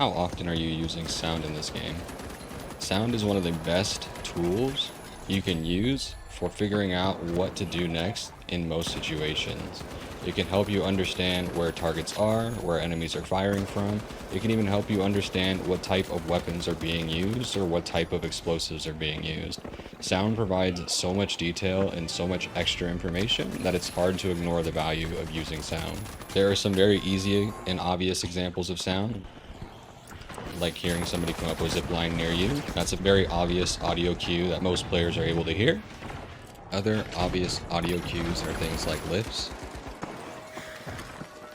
How often are you using sound in this game? Sound is one of the best tools you can use for figuring out what to do next in most situations. It can help you understand where targets are, where enemies are firing from. It can even help you understand what type of weapons are being used or what type of explosives are being used. Sound provides so much detail and so much extra information that it's hard to ignore the value of using sound. There are some very easy and obvious examples of sound, like hearing somebody come up a zip line near you. That's a very obvious audio cue that most players are able to hear. Other obvious audio cues are things like lifts.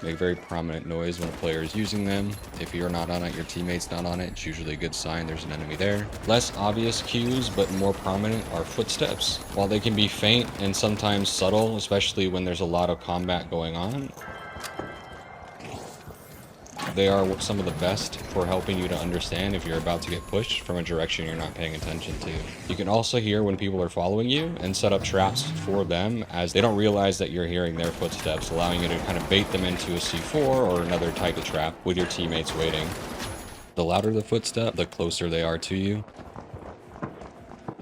Make very prominent noise when a player is using them. If you're not on it, your teammate's not on it, it's usually a good sign there's an enemy there. Less obvious cues, but more prominent, are footsteps. While they can be faint and sometimes subtle, especially when there's a lot of combat going on, they are some of the best for helping you to understand if you're about to get pushed from a direction you're not paying attention to. You can also hear when people are following you and set up traps for them as they don't realize that you're hearing their footsteps, allowing you to kind of bait them into a C4 or another type of trap with your teammates waiting. The louder the footstep, the closer they are to you.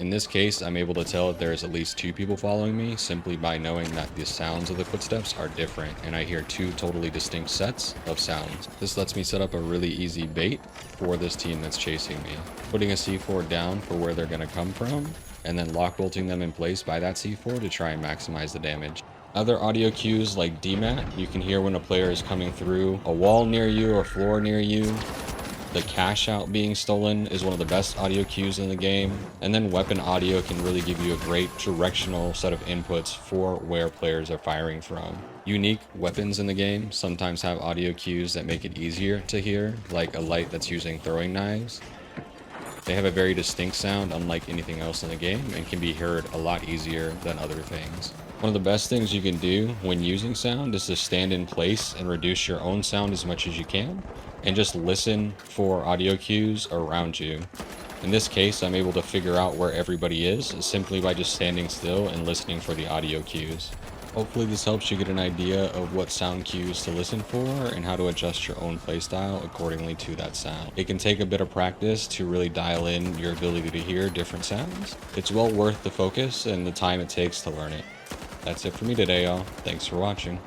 In this case, I'm able to tell if there's at least two people following me simply by knowing that the sounds of the footsteps are different, and I hear two totally distinct sets of sounds. This lets me set up a really easy bait for this team that's chasing me. Putting a C4 down for where they're going to come from, and then lock bolting them in place by that C4 to try and maximize the damage. Other audio cues like DMAT, you can hear when a player is coming through a wall near you or floor near you. The cash out being stolen is one of the best audio cues in the game. And then weapon audio can really give you a great directional set of inputs for where players are firing from. Unique weapons in the game sometimes have audio cues that make it easier to hear, like a light that's using throwing knives. They have a very distinct sound unlike anything else in the game and can be heard a lot easier than other things. One of the best things you can do when using sound is to stand in place and reduce your own sound as much as you can, and just listen for audio cues around you. In this case, I'm able to figure out where everybody is simply by just standing still and listening for the audio cues. Hopefully this helps you get an idea of what sound cues to listen for and how to adjust your own playstyle accordingly to that sound. It can take a bit of practice to really dial in your ability to hear different sounds. It's well worth the focus and the time it takes to learn it. That's it for me today, y'all. Thanks for watching.